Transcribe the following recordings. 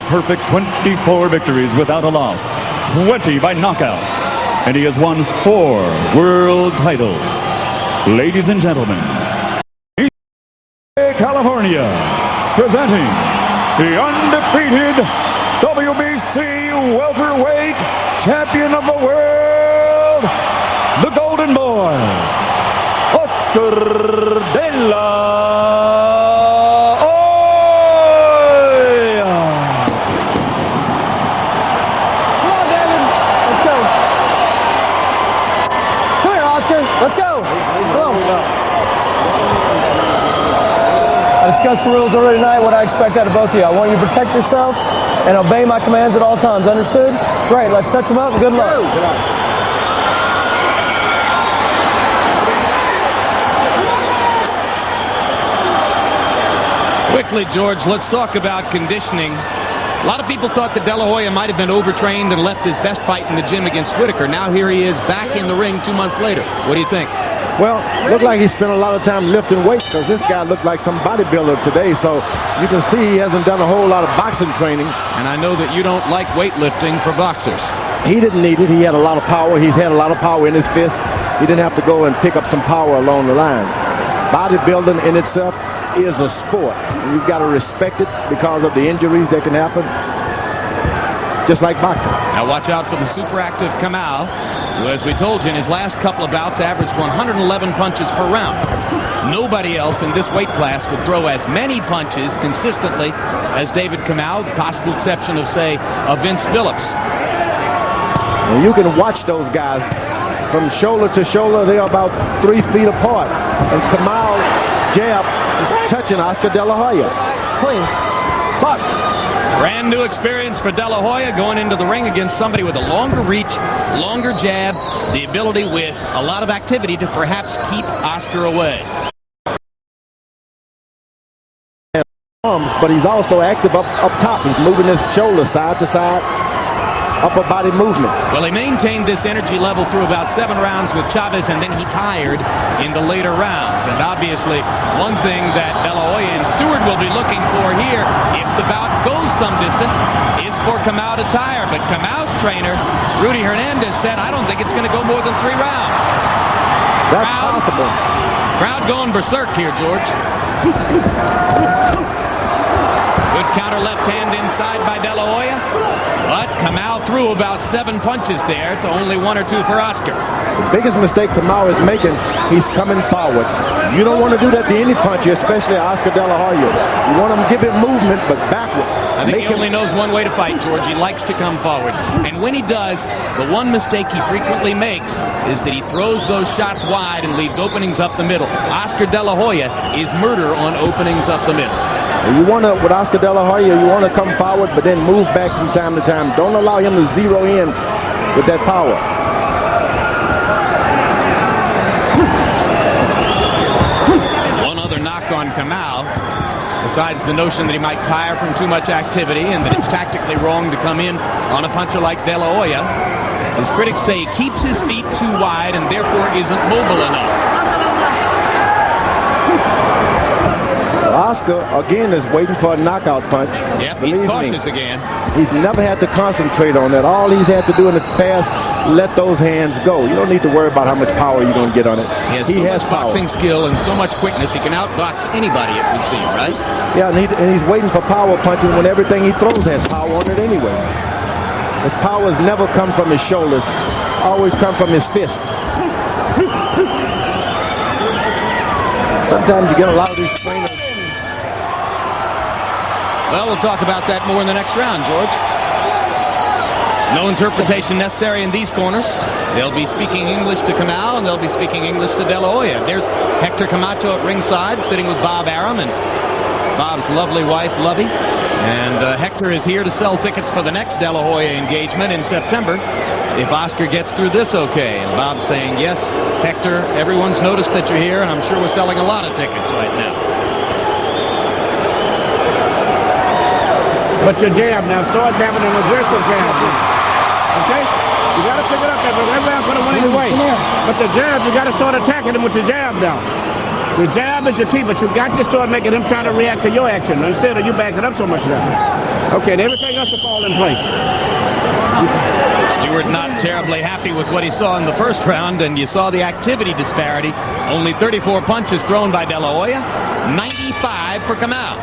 perfect 24 victories without a loss, 20 by knockout, and he has won 4 world titles. Ladies and gentlemen, California, presenting the undefeated WBC welterweight champion of the world, the Golden Boy, Oscar de la Hoya. Come on, David. Let's go. Come here, Oscar. Let's go. Come on. I discussed the rules earlier tonight, what I expect out of both of you. I want you to protect yourselves and obey my commands at all times. Understood? Great. Let's touch them up and good luck. Good luck. Quickly, George, let's talk about conditioning. A lot of people thought that De La Hoya might have been overtrained and left his best fight in the gym against Whitaker. Now here he is back in the ring 2 months later. What do you think? Well, looked like he spent a lot of time lifting weights because this guy looked like some bodybuilder today. So you can see he hasn't done a whole lot of boxing training. And I know that you don't like weightlifting for boxers. He didn't need it. He had a lot of power. He's had a lot of power in his fist. He didn't have to go and pick up some power along the line. Bodybuilding in itself is a sport. And you've got to respect it because of the injuries that can happen, just like boxing. Now watch out for the super active Kamau, who, as we told you, in his last couple of bouts averaged 111 punches per round. Nobody else in this weight class would throw as many punches consistently as David Kamau, the possible exception of, say, Vince Phillips. And you can watch those guys from shoulder to shoulder. They are about 3 feet apart. And Kamau jab is touching Oscar De La Hoya. Clean. Box. Brand new experience for De La Hoya going into the ring against somebody with a longer reach, longer jab, the ability with a lot of activity to perhaps keep Oscar away. But he's also active up top. He's moving his shoulder side to side, upper body movement. Well, he maintained this energy level through about 7 rounds with Chavez, and then he tired in the later rounds. And obviously, one thing that De La Hoya and Stewart will be looking for here, if the bout goes some distance, is for Kamau to tire. But Kamau's trainer, Rudy Hernandez, said, I don't think it's going to go more than 3 rounds. That's possible. Crowd going berserk here, George. Good counter left hand inside by De La Hoya. But Kamau threw about 7 punches there to only 1 or 2 for Oscar. The biggest mistake Kamau is making, he's coming forward. You don't want to do that to any puncher, especially Oscar De La Hoya. You want him to give it movement, but backwards. I think he only knows one way to fight, George. He likes to come forward. And when he does, the one mistake he frequently makes is that he throws those shots wide and leaves openings up the middle. Oscar De La Hoya is murder on openings up the middle. You want to, with Oscar De La Hoya, you want to come forward, but then move back from time to time. Don't allow him to zero in with that power. One other knock on Kamau, besides the notion that he might tire from too much activity and that it's tactically wrong to come in on a puncher like De La Hoya, his critics say he keeps his feet too wide and therefore isn't mobile enough. Oscar, again, is waiting for a knockout punch. Yep, he's cautious again. He's never had to concentrate on that. All he's had to do in the past, let those hands go. You don't need to worry about how much power you're going to get on it. He has so much boxing skill and so much quickness, he can outbox anybody, it would seem, right? Yeah, and he's waiting for power punches when everything he throws has power on it anyway. His powers never come from his shoulders, always come from his fist. Sometimes you get a lot of these trainers. Well, we'll talk about that more in the next round, George. No interpretation necessary in these corners. They'll be speaking English to Kamau, and they'll be speaking English to De La Hoya. There's Hector Camacho at ringside, sitting with Bob Arum and Bob's lovely wife, Lovey. And Hector is here to sell tickets for the next De La Hoya engagement in September, if Oscar gets through this okay. And Bob's saying, yes, Hector, everyone's noticed that you're here, and I'm sure we're selling a lot of tickets right now. But your jab now, start jabbing an aggressive jab. Okay? You got to pick it up. Everybody's going to win either way. But the jab, you got to start attacking him with the jab now. The jab is your key, but you got to start making him try to react to your action instead of you backing up so much now. Okay, and everything else will fall in place. Stewart not terribly happy with what he saw in the first round, and you saw the activity disparity. Only 34 punches thrown by De La Hoya, 95 for Kamau.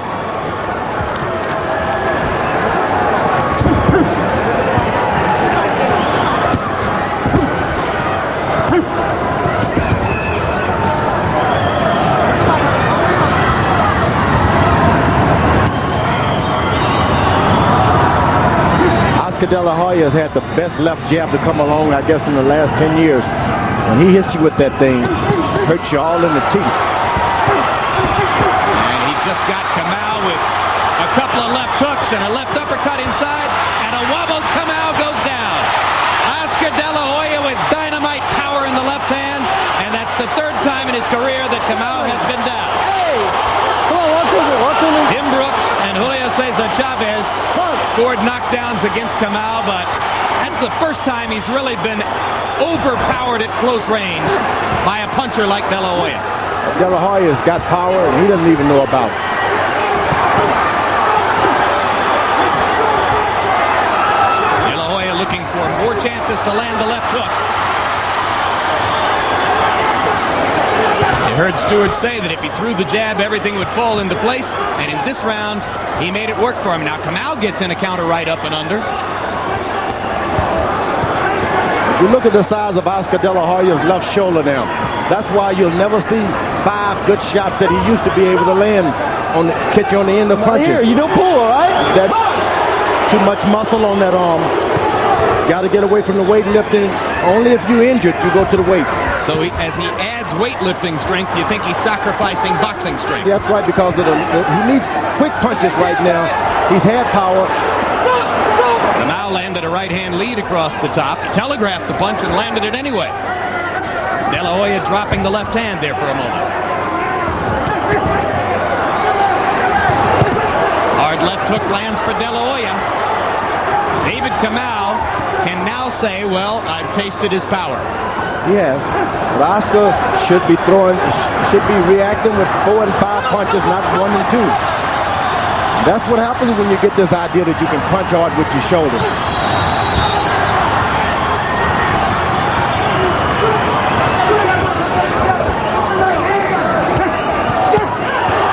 De La Hoya has had the best left jab to come along, I guess, in the last 10 years. When he hits you with that thing, hurts you all in the teeth. And he just got Kamau with a couple of left hooks and a left uppercut inside, and a wobbled Kamau goes down. Oscar De La Hoya with dynamite power in the left hand, and that's the third time in his career that Kamau has been down. Hey! Come on, one, two, me. Tim Brooks and Julio Cesar Chavez scored knockdowns against Kamau, but that's the first time he's really been overpowered at close range by a puncher like De La Hoya. De La Hoya's got power, and he doesn't even know about it. De La Hoya looking for more chances to land the left hook. You heard Stewart say that if he threw the jab, everything would fall into place, and in this round, he made it work for him. Now Kamau gets in a counter right up and under. If you look at the size of Oscar De La Hoya's left shoulder now, that's why you'll never see 5 good shots that he used to be able to land on, catch you on the end of punches. Here, you don't pull, all right? That's too much muscle on that arm. You got to get away from the weightlifting. Only if you're injured, you go to the weight. So as he adds weightlifting strength, you think he's sacrificing boxing strength? Yeah, that's right, because of he needs quick punches right now. He's had power. Kamau landed a right-hand lead across the top. He telegraphed the punch and landed it anyway. De La Hoya dropping the left hand there for a moment. Hard left hook lands for De La Hoya. David Kamau can now say, well, I've tasted his power. Yeah, but Oscar should be reacting with 4 and 5 punches, not 1 and 2. That's what happens when you get this idea that you can punch hard with your shoulders.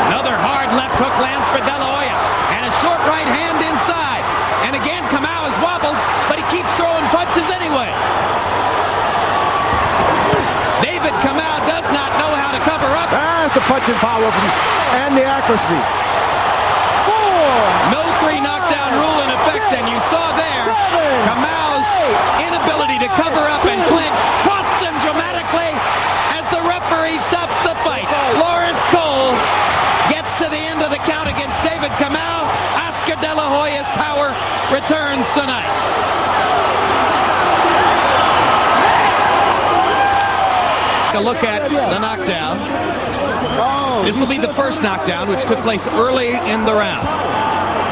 Another hard left hook lands for De La Hoya, and a short right hand inside. And again, Kamau is wobbled, but he keeps throwing punches anyway. David Kamau does not know how to cover up. That's the punching power and the accuracy. 4. No 3 knockdown rule in effect, and you saw there Kamau's inability to cover up and clinch costs him dramatically as the referee stops the fight. Lawrence Cole gets to the end of the count against David Kamau. Oscar De La Hoya's power returns tonight. A look at the knockdown. This will be the first knockdown, which took place early in the round.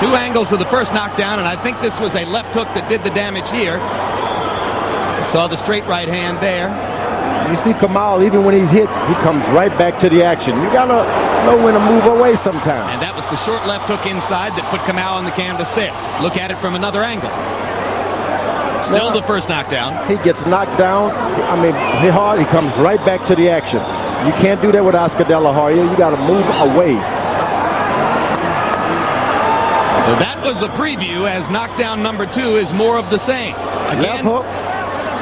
2 angles of the first knockdown, and I think this was a left hook that did the damage here. You saw the straight right hand there. You see Kamau, even when he's hit, he comes right back to the action. You got to know when to move away sometimes. And that was the short left hook inside that put Kamau on the canvas there. Look at it from another angle. Still the first knockdown. He gets knocked down. I mean, hit hard, he comes right back to the action. You can't do that with Oscar De La Hoya. You got to move away. So that was a preview, as knockdown number 2 is more of the same. Left hook.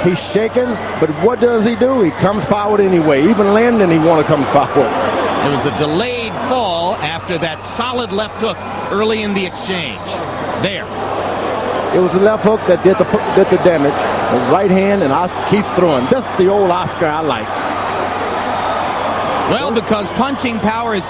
He's shaking, but what does he do? He comes forward anyway. Even landing, he want to come forward. It was a delayed fall after that solid left hook early in the exchange. There. It was the left hook that did the damage. The right hand, and Oscar keeps throwing. That's the old Oscar I like. Well, because punching power is